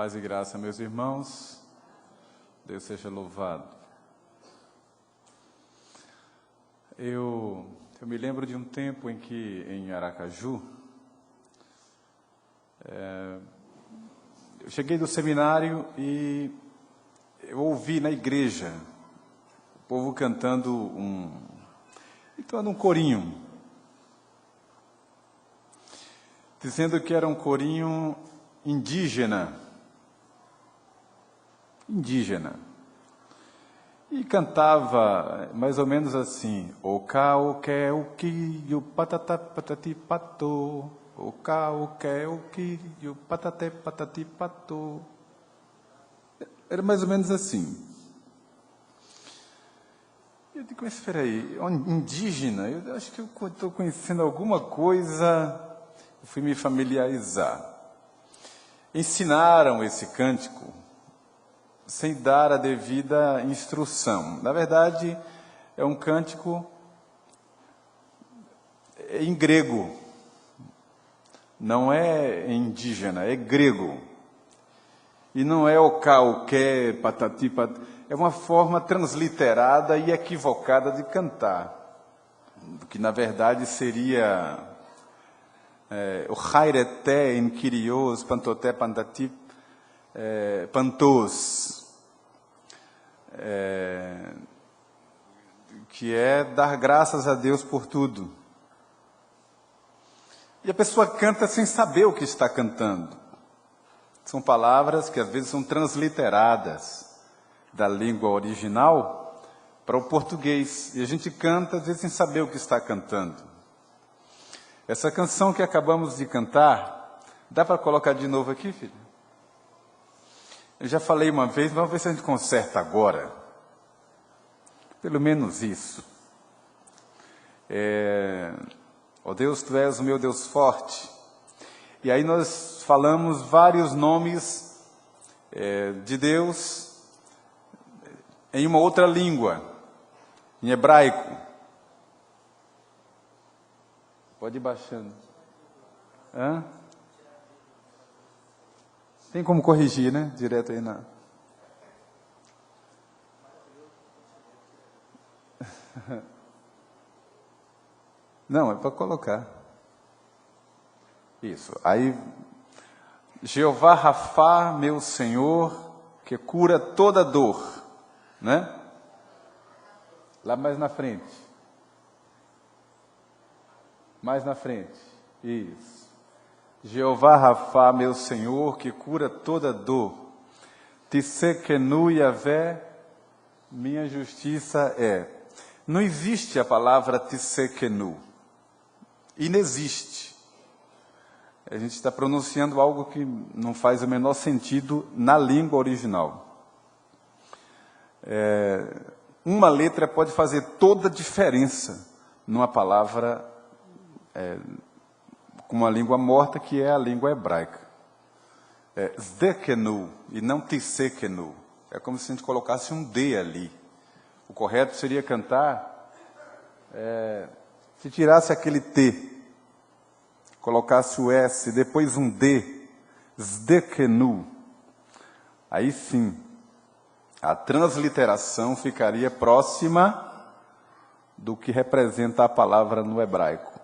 Paz e graça, meus irmãos. Deus seja louvado. Eu me lembro de um tempo em que, em Aracaju, eu cheguei do seminário e eu ouvi na igreja o povo cantando um corinho, dizendo que era um corinho indígena. E cantava mais ou menos assim: o ca, o que, o que, o patatá, patati, patô. O ca, o que, o que, o patatá, patati, patô. Era mais ou menos assim. Eu digo, mas espera aí, indígena? Eu acho que eu estou conhecendo alguma coisa. Eu fui me familiarizar. Ensinaram esse cântico sem dar a devida instrução. Na verdade, é um cântico em grego. Não é indígena, é grego. E não é o que, patati, patati. É uma forma transliterada e equivocada de cantar. Que, na verdade, seria o hairete em kyrios, pantoté, pantati, pantos, que é dar graças a Deus por tudo. E a pessoa canta sem saber o que está cantando. São palavras que às vezes são transliteradas da língua original para o português. E a gente canta às vezes sem saber o que está cantando. Essa canção que acabamos de cantar, dá para colocar de novo aqui, filho? Eu já falei uma vez, vamos ver se a gente conserta agora. Pelo menos isso. Ó Deus, Tu és o meu Deus forte. E aí nós falamos vários nomes de Deus em uma outra língua, em hebraico. Pode ir baixando. Hã? Tem como corrigir, né? Direto aí na... Não, é para colocar. Isso. Aí, Jeová Rafá, meu Senhor, que cura toda dor. Né? Lá mais na frente. Mais na frente. Isso. Jeová Rafá, meu Senhor, que cura toda dor. Tissekenu Yavé, minha justiça é. Não existe a palavra Tissekenu. Inexiste. A gente está pronunciando algo que não faz o menor sentido na língua original. Uma letra pode fazer toda a diferença numa palavra com uma língua morta, que é a língua hebraica. Zdekenu e não Tissekenu. É como se a gente colocasse um D ali. O correto seria cantar, se tirasse aquele T, colocasse o S, depois um D, Zdekenu. Aí sim, a transliteração ficaria próxima do que representa a palavra no hebraico.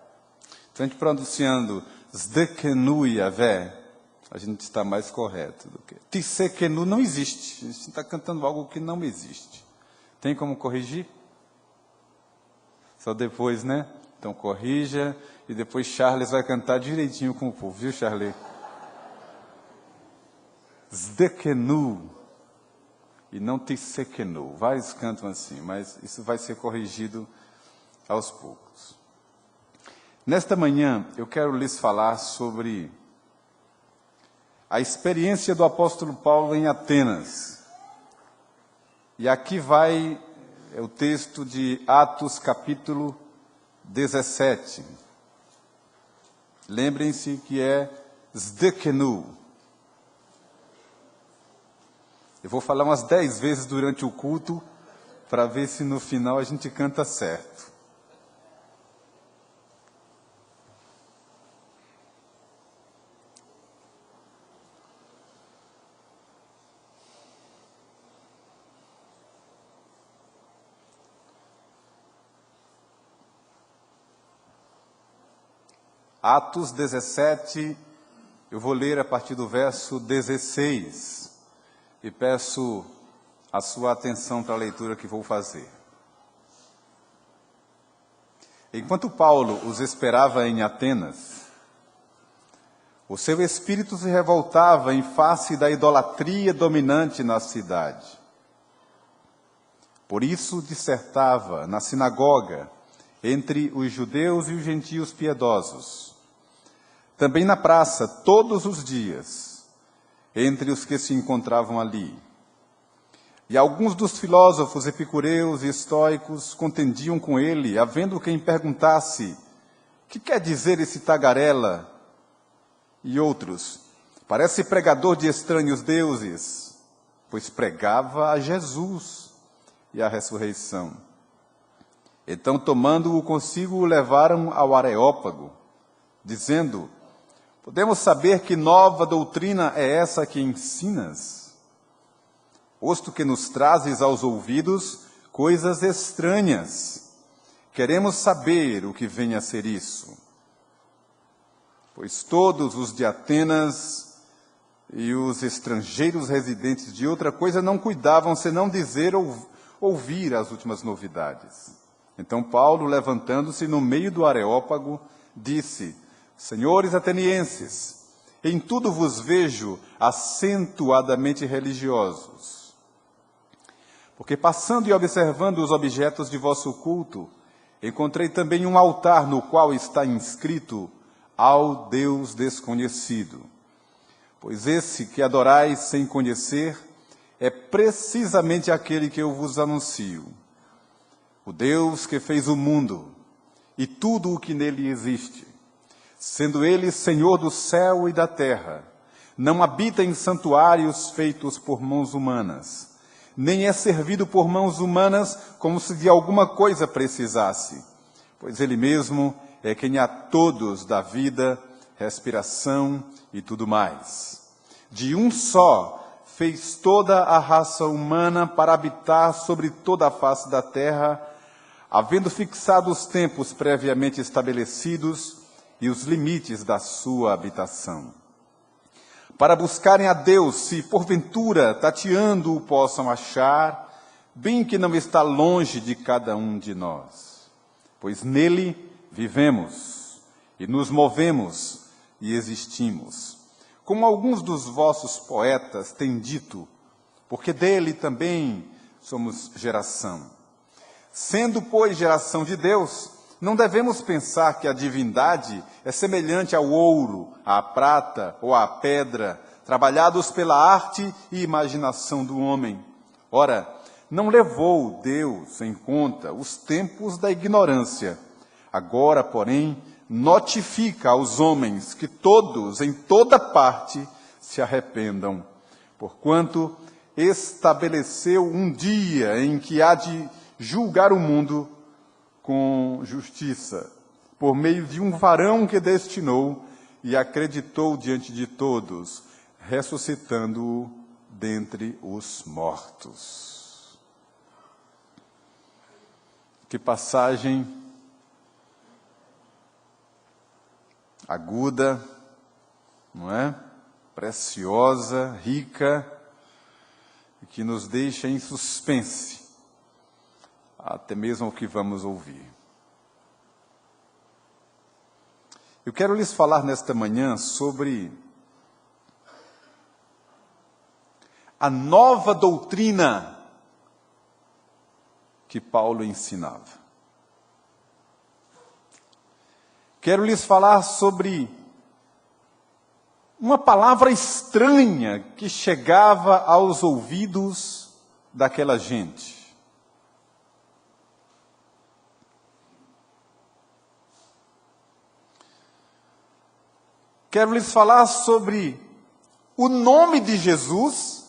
Então, a gente pronunciando Zdekenu Yavé, a gente está mais correto do que... Tissekenu não existe. A gente está cantando algo que não existe. Tem como corrigir? Só depois, né? Então, corrija. E depois Charles vai cantar direitinho com o povo. Viu, Charles? Zdekenu. E não Tissekenu. Vários cantam assim, mas isso vai ser corrigido aos poucos. Nesta manhã, eu quero lhes falar sobre a experiência do apóstolo Paulo em Atenas. E aqui vai o texto de Atos, capítulo 17. Lembrem-se que é Zdekenu. Eu vou falar umas 10 vezes durante o culto, para ver se no final a gente canta certo. Atos 17, eu vou ler a partir do verso 16 e peço a sua atenção para a leitura que vou fazer. Enquanto Paulo os esperava em Atenas, o seu espírito se revoltava em face da idolatria dominante na cidade. Por isso dissertava na sinagoga entre os judeus e os gentios piedosos, também na praça todos os dias, entre os que se encontravam ali. E alguns dos filósofos epicureus e estoicos contendiam com ele, havendo quem perguntasse: que quer dizer esse tagarela? E outros: parece pregador de estranhos deuses, pois pregava a Jesus e a ressurreição. Então, tomando-o consigo, o levaram ao Areópago, dizendo: podemos saber que nova doutrina é essa que ensinas? Posto que nos trazes aos ouvidos coisas estranhas, queremos saber o que vem a ser isso. Pois todos os de Atenas e os estrangeiros residentes de outra coisa não cuidavam senão dizer ou ouvir as últimas novidades. Então Paulo, levantando-se no meio do Areópago, disse: senhores atenienses, em tudo vos vejo acentuadamente religiosos. Porque passando e observando os objetos de vosso culto, encontrei também um altar no qual está inscrito: ao Deus desconhecido. Pois esse que adorais sem conhecer é precisamente aquele que eu vos anuncio. O Deus que fez o mundo e tudo o que nele existe, sendo ele Senhor do céu e da terra, não habita em santuários feitos por mãos humanas, nem é servido por mãos humanas como se de alguma coisa precisasse, pois ele mesmo é quem a todos dá vida, respiração e tudo mais. De um só fez toda a raça humana para habitar sobre toda a face da terra, havendo fixado os tempos previamente estabelecidos e os limites da sua habitação. Para buscarem a Deus, se porventura, tateando-o, possam achar, bem que não está longe de cada um de nós. Pois nele vivemos, e nos movemos, e existimos. Como alguns dos vossos poetas têm dito, porque dele também somos geração. Sendo, pois, geração de Deus, não devemos pensar que a divindade é semelhante ao ouro, à prata ou à pedra, trabalhados pela arte e imaginação do homem. Ora, não levou Deus em conta os tempos da ignorância. Agora, porém, notifica aos homens que todos, em toda parte, se arrependam, porquanto estabeleceu um dia em que há de julgar o mundo com justiça, por meio de um varão que destinou e acreditou diante de todos, ressuscitando-o dentre os mortos. Que passagem aguda, não é? Preciosa, rica, e que nos deixa em suspense, até mesmo o que vamos ouvir. Eu quero lhes falar nesta manhã sobre a nova doutrina que Paulo ensinava. Quero lhes falar sobre uma palavra estranha que chegava aos ouvidos daquela gente. Quero lhes falar sobre o nome de Jesus,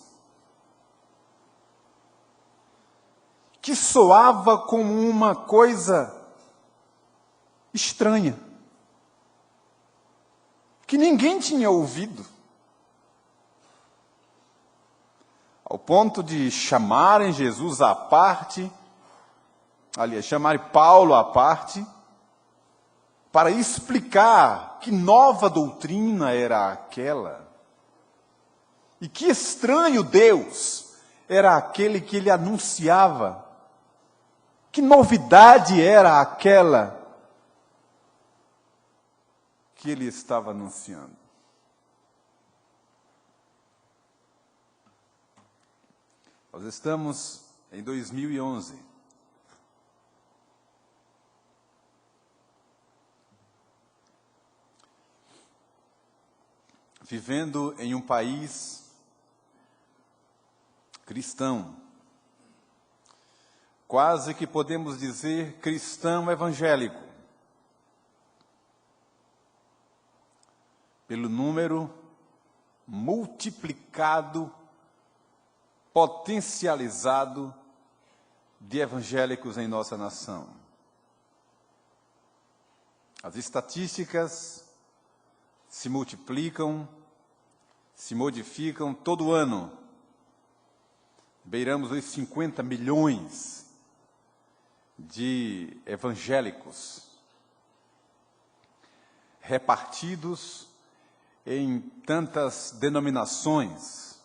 que soava como uma coisa estranha, que ninguém tinha ouvido, ao ponto de chamarem Jesus à parte, aliás, chamarem Paulo à parte, para explicar que nova doutrina era aquela e que estranho Deus era aquele que ele anunciava, que novidade era aquela que ele estava anunciando. Nós estamos em 2011. Vivendo em um país cristão, quase que podemos dizer cristão evangélico, pelo número multiplicado, potencializado de evangélicos em nossa nação. As estatísticas se multiplicam, se modificam todo ano. Beiramos os 50 milhões de evangélicos repartidos em tantas denominações,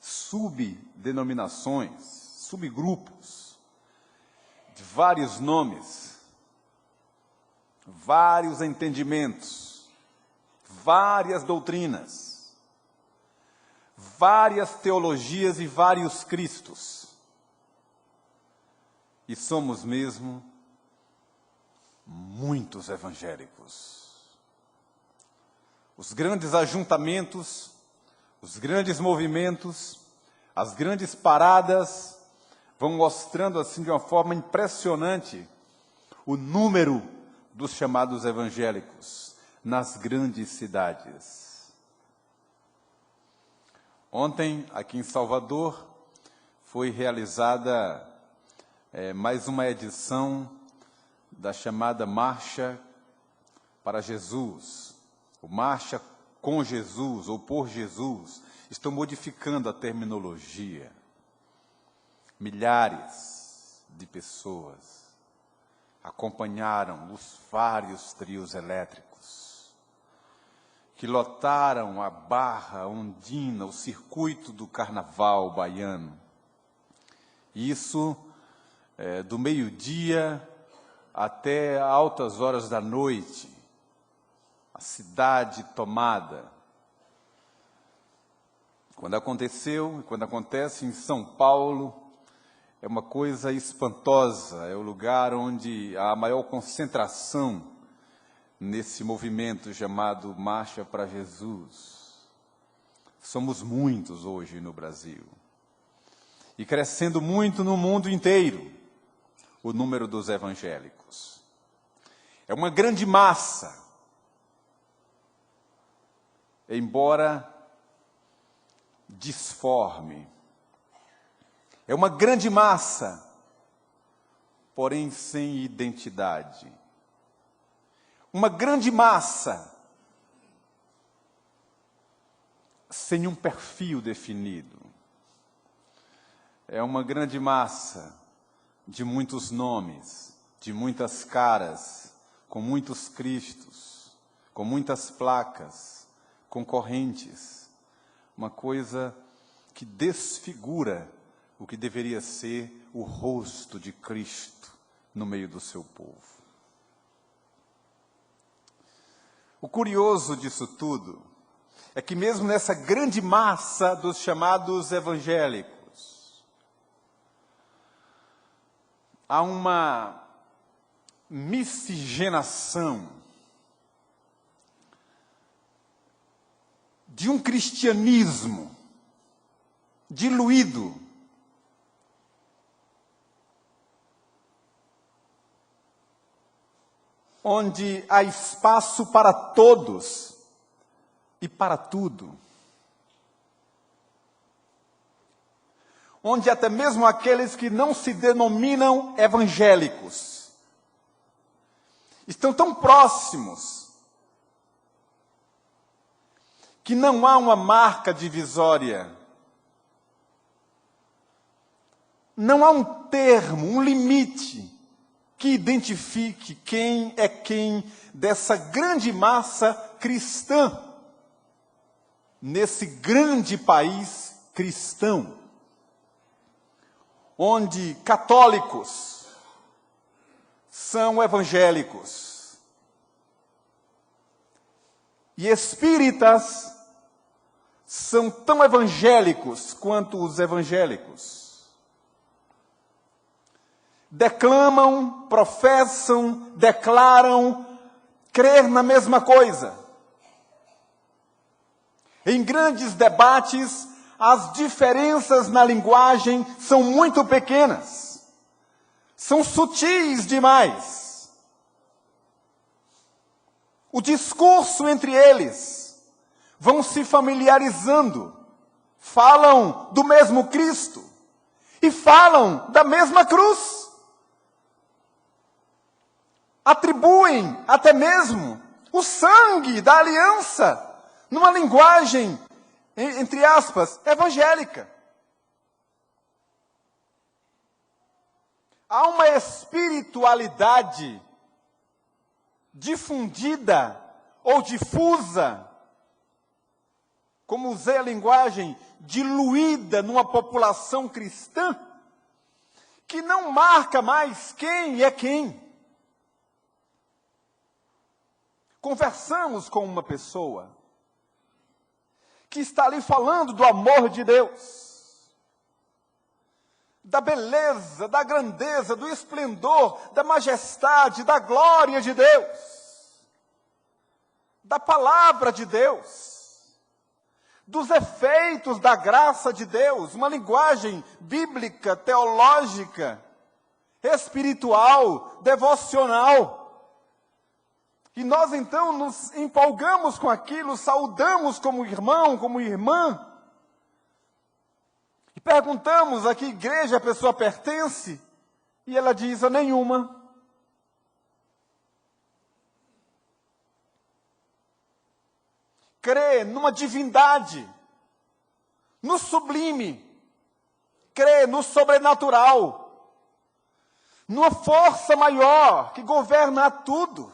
subdenominações, subgrupos, de vários nomes, vários entendimentos, várias doutrinas, várias teologias e vários cristos. E somos mesmo muitos evangélicos. Os grandes ajuntamentos, os grandes movimentos, as grandes paradas vão mostrando assim de uma forma impressionante o número dos chamados evangélicos nas grandes cidades. Ontem, aqui em Salvador, foi realizada mais uma edição da chamada Marcha para Jesus, ou Marcha com Jesus, ou por Jesus. Estão modificando a terminologia. Milhares de pessoas acompanharam os vários trios elétricos que lotaram a Barra, a Ondina, o circuito do carnaval baiano. Isso do meio-dia até altas horas da noite, a cidade tomada. Quando aconteceu, quando acontece em São Paulo, é uma coisa espantosa, é o lugar onde há a maior concentração nesse movimento chamado Marcha para Jesus. Somos muitos hoje no Brasil. E crescendo muito no mundo inteiro, o número dos evangélicos. É uma grande massa, embora disforme. É uma grande massa, porém sem identidade. Uma grande massa, sem um perfil definido. É uma grande massa de muitos nomes, de muitas caras, com muitos cristos, com muitas placas, com correntes. Uma coisa que desfigura o que deveria ser o rosto de Cristo no meio do seu povo. O curioso disso tudo é que mesmo nessa grande massa dos chamados evangélicos, há uma miscigenação de um cristianismo diluído, onde há espaço para todos e para tudo. Onde até mesmo aqueles que não se denominam evangélicos estão tão próximos que não há uma marca divisória, não há um termo, um limite que identifique quem é quem dessa grande massa cristã, nesse grande país cristão, onde católicos são evangélicos e espíritas são tão evangélicos quanto os evangélicos. Declamam, professam, declaram crer na mesma coisa. Em grandes debates, as diferenças na linguagem são muito pequenas. São sutis demais. O discurso entre eles vão se familiarizando, falam do mesmo Cristo e falam da mesma cruz. Atribuem até mesmo o sangue da aliança numa linguagem, entre aspas, evangélica. Há uma espiritualidade difundida ou difusa, como usei a linguagem, diluída numa população cristã, que não marca mais quem é quem. Conversamos com uma pessoa que está ali falando do amor de Deus, da beleza, da grandeza, do esplendor, da majestade, da glória de Deus, da palavra de Deus, dos efeitos da graça de Deus, uma linguagem bíblica, teológica, espiritual, devocional. E nós então nos empolgamos com aquilo, saudamos como irmão, como irmã. E perguntamos a que igreja a pessoa pertence, e ela diz: a nenhuma. Crê numa divindade, no sublime, crê no sobrenatural, numa força maior que governa tudo,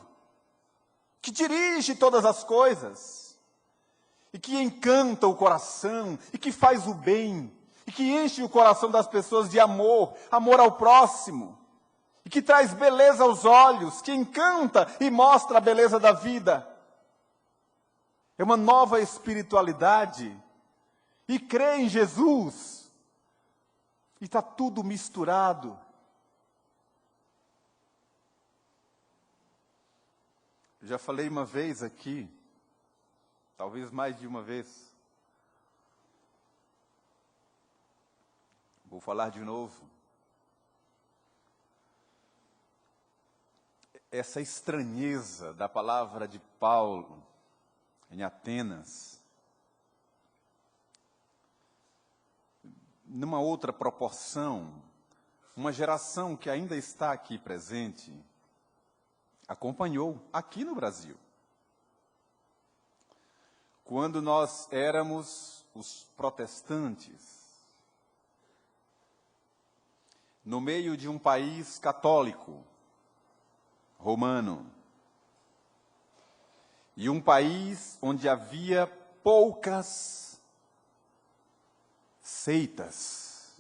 que dirige todas as coisas, e que encanta o coração, e que faz o bem, e que enche o coração das pessoas de amor, amor ao próximo, e que traz beleza aos olhos, que encanta e mostra a beleza da vida. É uma nova espiritualidade, e crê em Jesus, e está tudo misturado. Eu já falei uma vez aqui, talvez mais de uma vez, vou falar de novo. Essa estranheza da palavra de Paulo em Atenas, numa outra proporção, uma geração que ainda está aqui presente, acompanhou aqui no Brasil. Quando nós éramos os protestantes, no meio de um país católico, romano, e um país onde havia poucas seitas,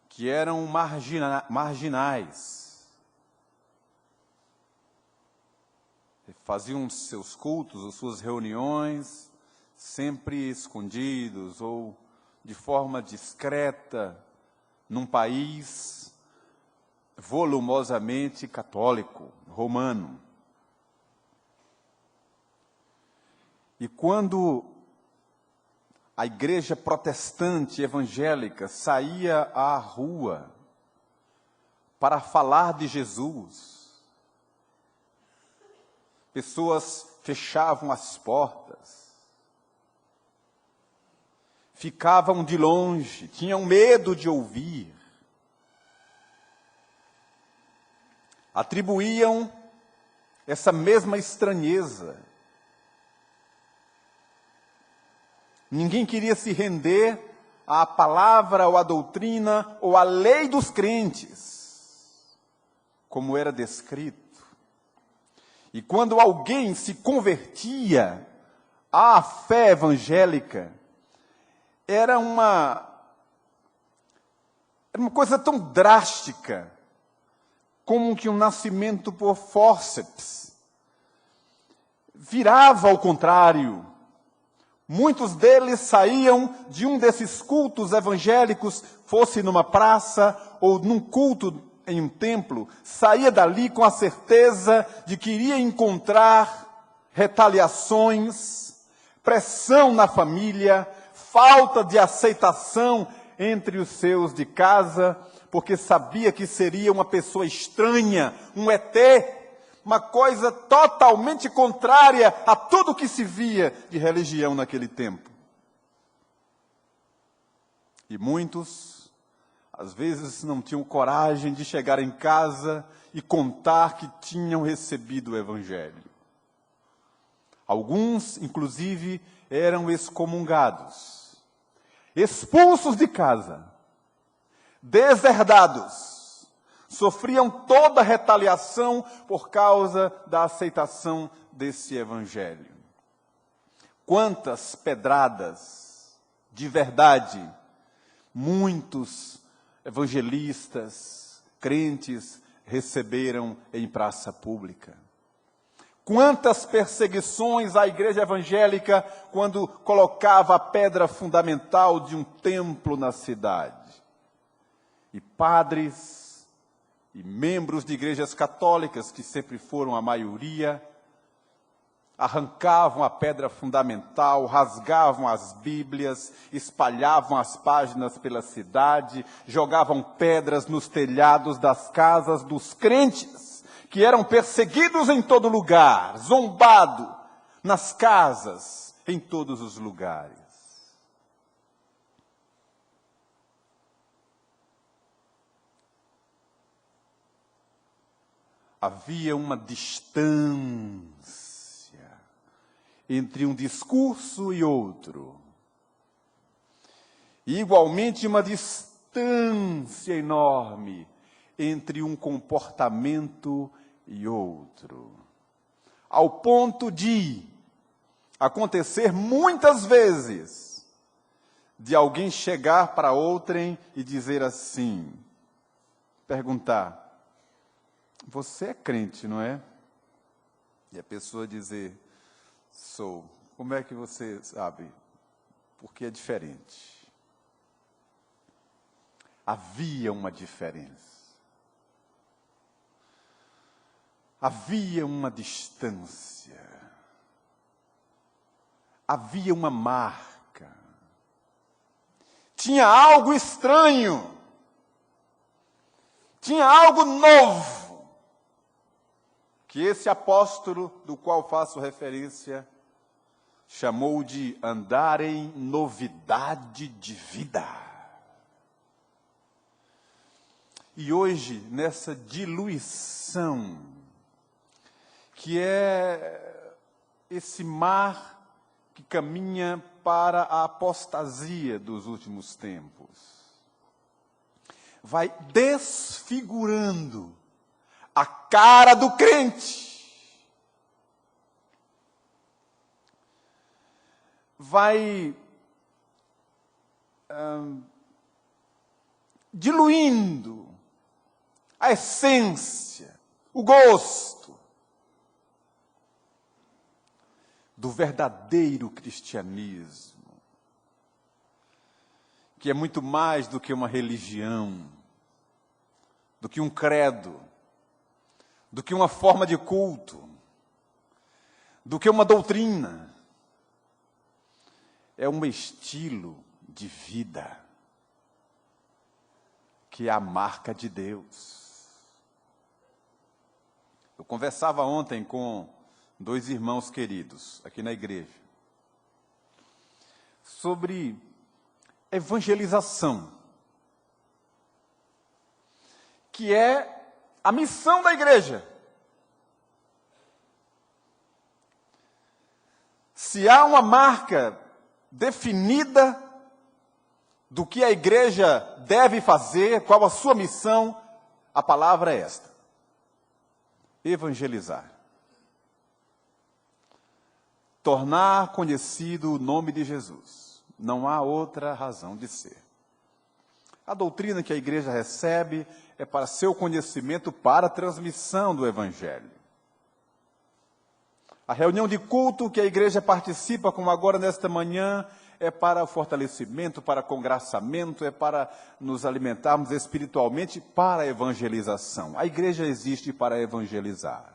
que eram marginais, faziam seus cultos, as suas reuniões, sempre escondidos ou de forma discreta, num país volumosamente católico, romano. E quando a igreja protestante evangélica saía à rua para falar de Jesus, pessoas fechavam as portas, ficavam de longe, tinham medo de ouvir, atribuíam essa mesma estranheza. Ninguém queria se render à palavra, ou à doutrina, ou à lei dos crentes. como era descrito. E quando alguém se convertia à fé evangélica, era uma coisa tão drástica, como que um nascimento por fórceps. Virava ao contrário. Muitos deles saíam de um desses cultos evangélicos, fosse numa praça ou num culto em um templo, saía dali com a certeza de que iria encontrar retaliações, pressão na família, falta de aceitação entre os seus de casa, porque sabia que seria uma pessoa estranha, um ET, uma coisa totalmente contrária a tudo que se via de religião naquele tempo. E muitos, às vezes, não tinham coragem de chegar em casa e contar que tinham recebido o Evangelho. Alguns, inclusive, eram excomungados, expulsos de casa, deserdados, sofriam toda a retaliação por causa da aceitação desse Evangelho. Quantas pedradas de verdade muitos evangelistas, crentes, receberam em praça pública. Quantas perseguições à igreja evangélica quando colocava a pedra fundamental de um templo na cidade. E padres e membros de igrejas católicas, que sempre foram a maioria, arrancavam a pedra fundamental, rasgavam as Bíblias, espalhavam as páginas pela cidade, jogavam pedras nos telhados das casas dos crentes, que eram perseguidos em todo lugar, zombado nas casas, em todos os lugares. Havia uma distância entre um discurso e outro. E, igualmente, uma distância enorme entre um comportamento e outro. Ao ponto de acontecer muitas vezes de alguém chegar para outrem e dizer assim, perguntar, você é crente, não é? E a pessoa dizer, sou. Como é que você sabe? Porque é diferente. Havia uma diferença. Havia uma distância. Havia uma marca. Tinha algo estranho. Tinha algo novo. Que esse apóstolo, do qual faço referência, chamou de andar em novidade de vida. E hoje, nessa diluição, que é esse mar que caminha para a apostasia dos últimos tempos, vai desfigurando a cara do crente, vai diluindo a essência, o gosto do verdadeiro cristianismo, que é muito mais do que uma religião, do que um credo, do que uma forma de culto, do que uma doutrina. É um estilo de vida, que é a marca de Deus. Eu conversava ontem com 2 irmãos queridos, aqui na igreja, sobre evangelização, que é a missão da igreja. Se há uma marca definida do que a igreja deve fazer, qual a sua missão, a palavra é esta: Evangelizar. Tornar conhecido o nome de Jesus. Não há outra razão de ser. A doutrina que a igreja recebe é para seu conhecimento, para a transmissão do Evangelho. A reunião de culto que a igreja participa, como agora nesta manhã, é para fortalecimento, para congraçamento, é para nos alimentarmos espiritualmente, para a evangelização. A igreja existe para evangelizar.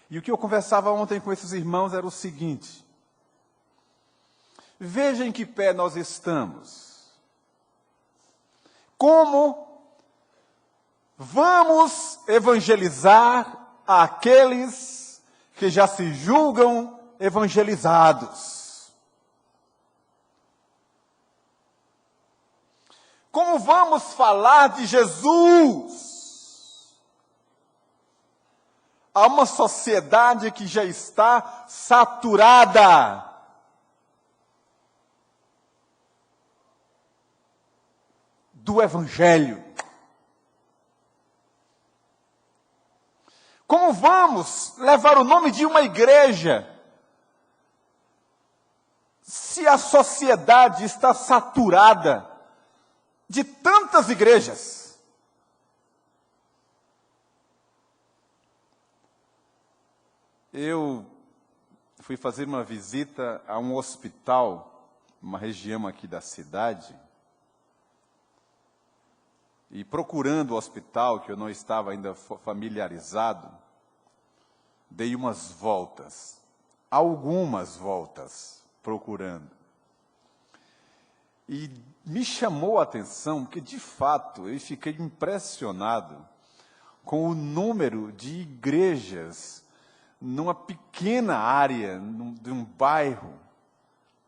E o que eu conversava ontem com esses irmãos era o seguinte: veja em que pé nós estamos. Como vamos evangelizar aqueles que já se julgam evangelizados? Como vamos falar de Jesus a uma sociedade que já está saturada do Evangelho? Como vamos levar o nome de uma igreja se a sociedade está saturada de tantas igrejas? Eu fui fazer uma visita a um hospital, uma região aqui da cidade, e procurando o hospital, que eu não estava ainda familiarizado, dei umas voltas, algumas voltas, procurando. E me chamou a atenção, porque de fato eu fiquei impressionado com o número de igrejas numa pequena área, de um bairro,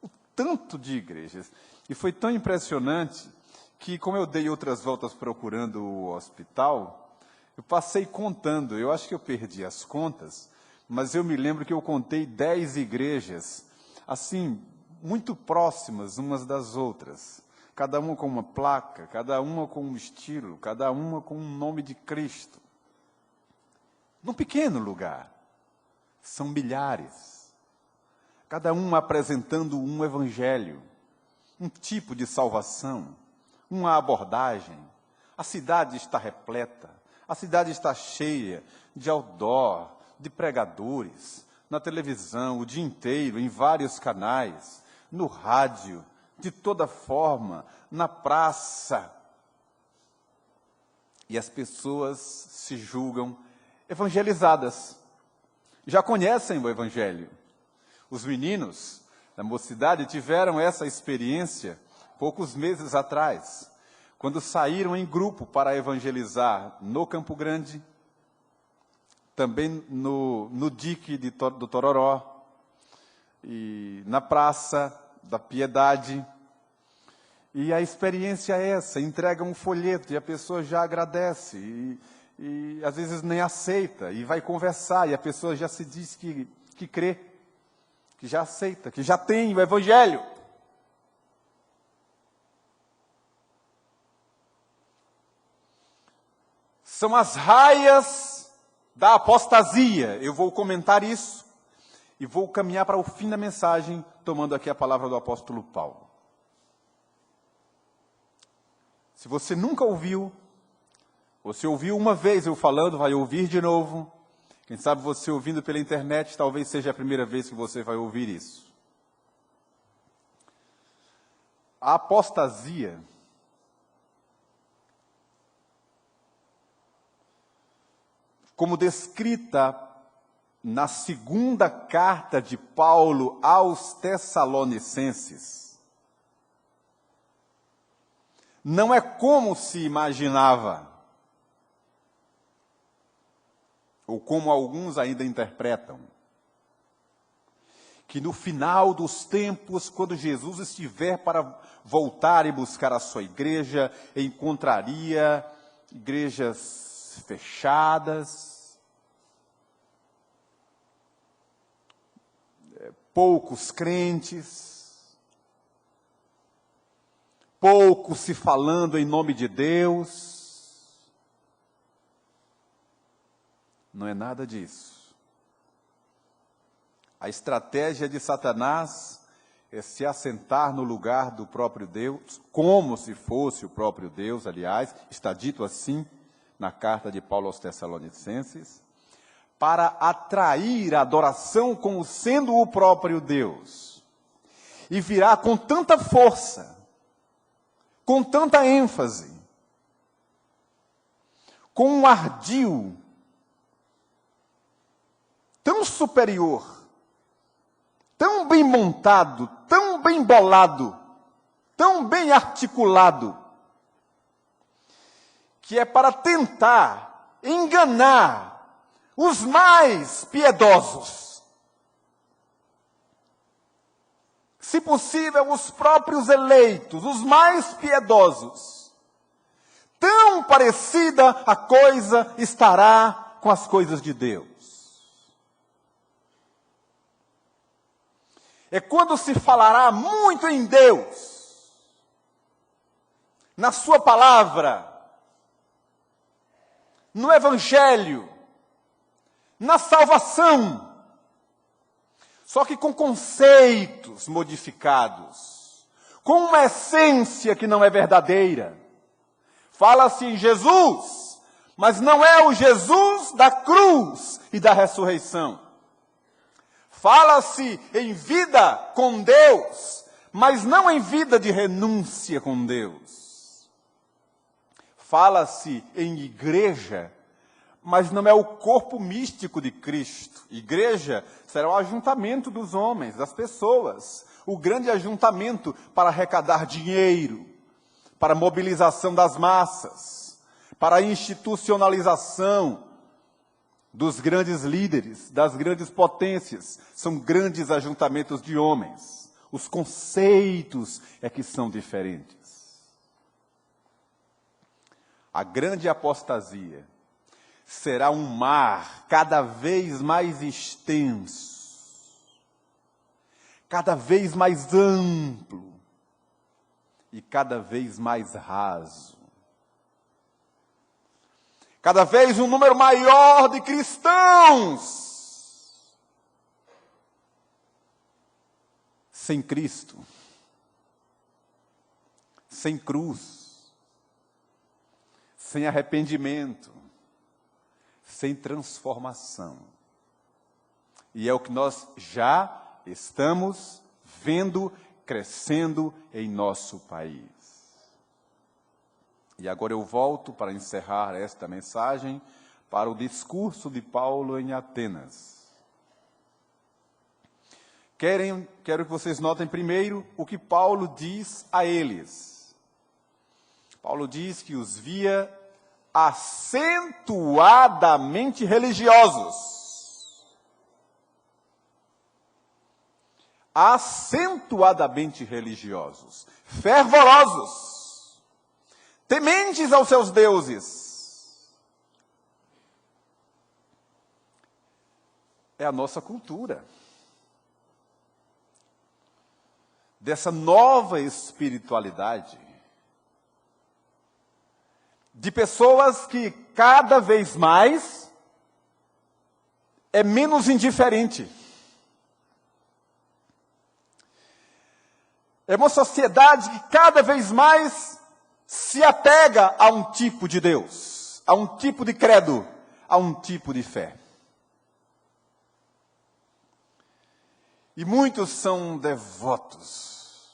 o tanto de igrejas. E foi tão impressionante que, como eu dei outras voltas procurando o hospital, eu passei contando. Eu acho que eu perdi as contas, mas eu me lembro que eu contei 10 igrejas, assim, muito próximas umas das outras. Cada uma com uma placa, cada uma com um estilo, cada uma com um nome de Cristo. Num pequeno lugar. São milhares. Cada uma apresentando um evangelho, um tipo de salvação, uma abordagem. A cidade está repleta, a cidade está cheia de outdoor, de pregadores, na televisão, o dia inteiro, em vários canais, no rádio, de toda forma, na praça. E as pessoas se julgam evangelizadas. Já conhecem o Evangelho. Os meninos da mocidade tiveram essa experiência poucos meses atrás, quando saíram em grupo para evangelizar no Campo Grande, também no dique do Tororó, e na Praça da Piedade. E a experiência é essa: entrega um folheto e a pessoa já agradece, e às vezes nem aceita, e vai conversar, e a pessoa já se diz que crê, que já aceita, que já tem o Evangelho. São as raias da apostasia. Eu vou comentar isso e vou caminhar para o fim da mensagem, tomando aqui a palavra do apóstolo Paulo. Se você nunca ouviu, você ouviu uma vez eu falando, vai ouvir de novo. Quem sabe você ouvindo pela internet, talvez seja a primeira vez que você vai ouvir isso. A apostasia como descrita na segunda carta de Paulo aos Tessalonicenses, não é como se imaginava, ou como alguns ainda interpretam, que no final dos tempos, quando Jesus estiver para voltar e buscar a sua igreja, encontraria igrejas fechadas, poucos crentes, poucos se falando em nome de Deus. Não é nada disso. A estratégia de Satanás é se assentar no lugar do próprio Deus, como se fosse o próprio Deus, aliás, está dito assim na carta de Paulo aos Tessalonicenses, para atrair a adoração como sendo o próprio Deus. E virá com tanta força, com tanta ênfase, com um ardil tão superior, tão bem montado, tão bem bolado, tão bem articulado, que é para tentar enganar os mais piedosos. Se possível, os próprios eleitos, os mais piedosos. Tão parecida a coisa estará com as coisas de Deus. É quando se falará muito em Deus, na sua palavra, no Evangelho, na salvação, só que com conceitos modificados, com uma essência que não é verdadeira. Fala-se em Jesus, mas não é o Jesus da cruz e da ressurreição. Fala-se em vida com Deus, mas não em vida de renúncia com Deus. Fala-se em igreja, mas não é o corpo místico de Cristo. Igreja será o ajuntamento dos homens, das pessoas. O grande ajuntamento para arrecadar dinheiro, para a mobilização das massas, para a institucionalização dos grandes líderes, das grandes potências. São grandes ajuntamentos de homens. Os conceitos é que são diferentes. A grande apostasia será um mar cada vez mais extenso, cada vez mais amplo e cada vez mais raso. Cada vez um número maior de cristãos sem Cristo, sem cruz, sem arrependimento, sem transformação. E é o que nós já estamos vendo crescendo em nosso país. E agora eu volto para encerrar esta mensagem para o discurso de Paulo em Atenas. Quero que vocês notem primeiro o que Paulo diz a eles. Paulo diz que os via acentuadamente religiosos. Acentuadamente religiosos, fervorosos, tementes aos seus deuses. É a nossa cultura. Dessa nova espiritualidade. De pessoas que cada vez mais é menos indiferente. É uma sociedade que cada vez mais se apega a um tipo de Deus, a um tipo de credo, a um tipo de fé. E muitos são devotos.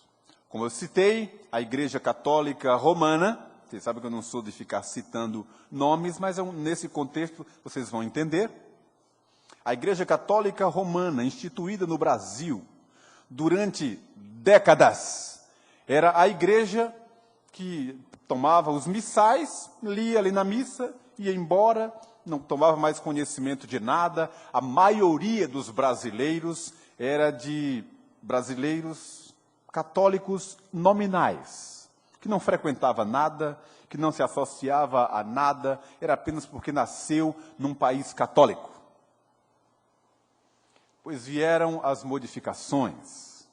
Como eu citei, a Igreja Católica Romana, vocês sabem que eu não sou de ficar citando nomes, mas nesse contexto vocês vão entender. A Igreja Católica Romana, instituída no Brasil durante décadas, era a igreja que tomava os missais, lia ali na missa, ia embora, não tomava mais conhecimento de nada. A maioria dos brasileiros era de brasileiros católicos nominais, que não frequentava nada, que não se associava a nada, era apenas porque nasceu num país católico. Pois vieram as modificações.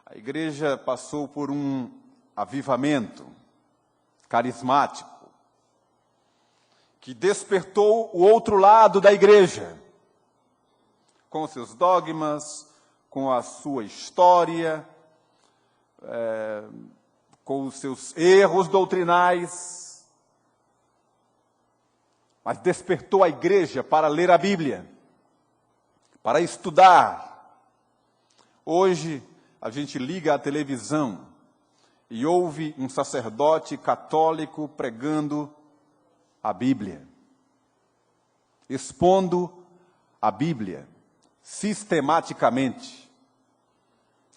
A igreja passou por um avivamento carismático, que despertou o outro lado da igreja, com seus dogmas, com a sua história, com os seus erros doutrinais, mas despertou a igreja para ler a Bíblia, para estudar. Hoje, a gente liga a televisão e ouve um sacerdote católico pregando a Bíblia, expondo a Bíblia sistematicamente.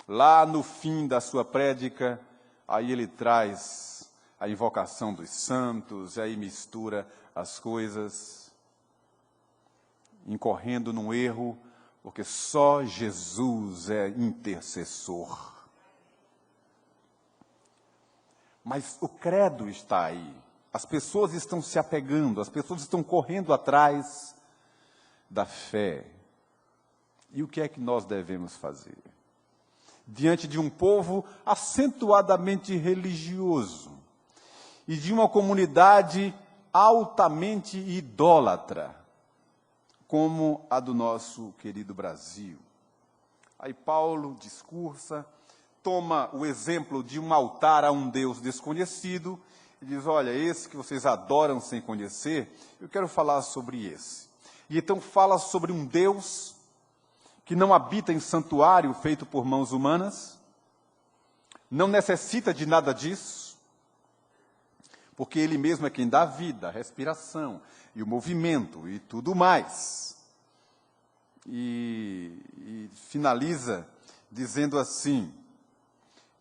Lá no fim da sua prédica, aí ele traz a invocação dos santos, e aí mistura as coisas, incorrendo num erro, porque só Jesus é intercessor. Mas o credo está aí. As pessoas estão se apegando, as pessoas estão correndo atrás da fé. E o que é que nós devemos fazer? Diante de um povo acentuadamente religioso e de uma comunidade altamente idólatra, como a do nosso querido Brasil. Aí Paulo discursa, toma o exemplo de um altar a um Deus desconhecido e diz, olha, esse que vocês adoram sem conhecer, eu quero falar sobre esse. E então fala sobre um Deus que não habita em santuário feito por mãos humanas, não necessita de nada disso, porque Ele mesmo é quem dá a vida, a respiração e o movimento e tudo mais. E finaliza dizendo assim,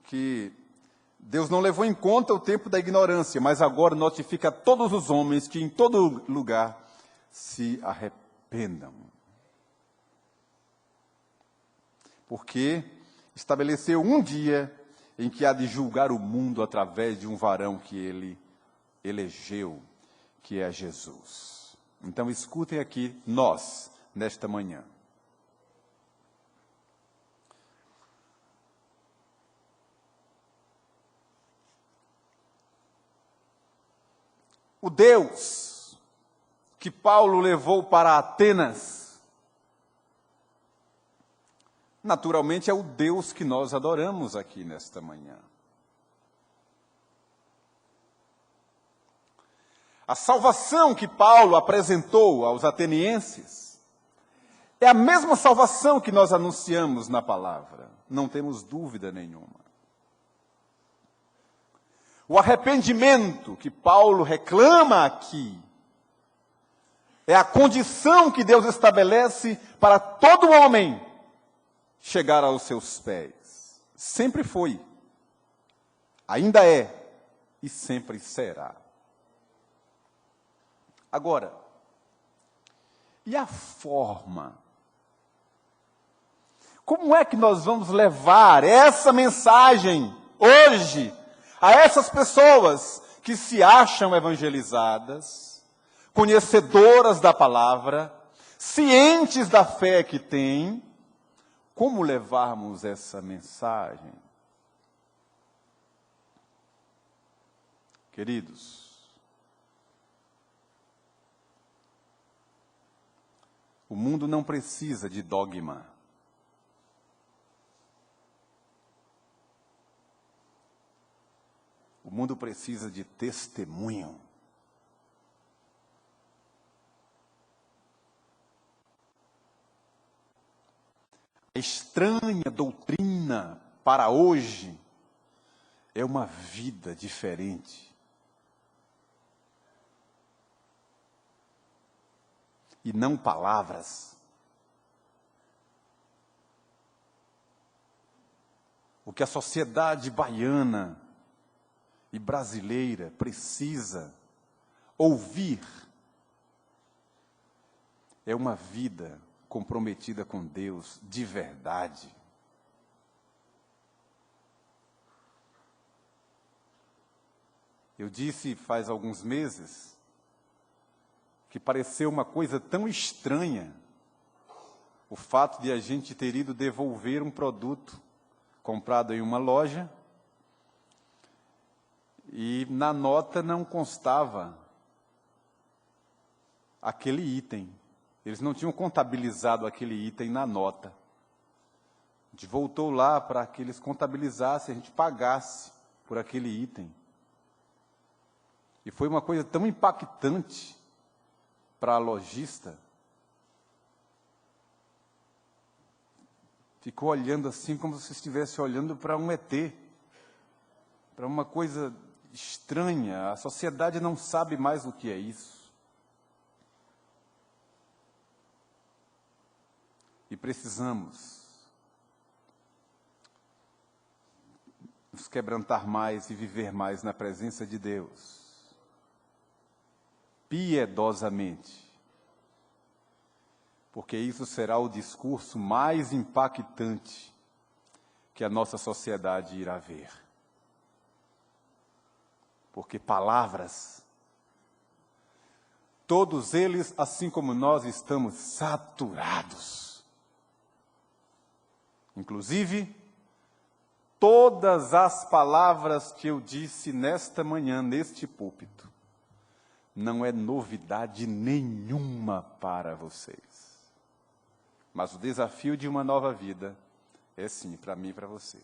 que Deus não levou em conta o tempo da ignorância, mas agora notifica a todos os homens que em todo lugar se arrependam. Porque estabeleceu um dia em que há de julgar o mundo através de um varão que Ele elegeu, que é Jesus. Então escutem aqui nós, nesta manhã. O Deus que Paulo levou para Atenas, naturalmente é o Deus que nós adoramos aqui nesta manhã. A salvação que Paulo apresentou aos atenienses é a mesma salvação que nós anunciamos na palavra, não temos dúvida nenhuma. O arrependimento que Paulo reclama aqui é a condição que Deus estabelece para todo homem chegar aos seus pés. Sempre foi, ainda é e sempre será. Agora, e a forma? Como é que nós vamos levar essa mensagem hoje a essas pessoas que se acham evangelizadas, conhecedoras da palavra, cientes da fé que têm? Como levarmos essa mensagem? Queridos, o mundo não precisa de dogma. O mundo precisa de testemunho. A estranha doutrina para hoje é uma vida diferente. E não palavras. O que a sociedade baiana e brasileira precisa ouvir é uma vida comprometida com Deus de verdade. Eu disse faz alguns meses que pareceu uma coisa tão estranha o fato de a gente ter ido devolver um produto comprado em uma loja e na nota não constava aquele item. Eles não tinham contabilizado aquele item na nota. A gente voltou lá para que eles contabilizassem, a gente pagasse por aquele item. E foi uma coisa tão impactante para a lojista. Ficou olhando assim como se estivesse olhando para um ET, para uma coisa estranha. A sociedade não sabe mais o que é isso. E precisamos nos quebrantar mais e viver mais na presença de Deus, piedosamente, porque isso será o discurso mais impactante que a nossa sociedade irá ver. Porque palavras, todos eles, assim como nós, estamos saturados. Inclusive, todas as palavras que eu disse nesta manhã, neste púlpito, não é novidade nenhuma para vocês. Mas o desafio de uma nova vida é sim, para mim e para você.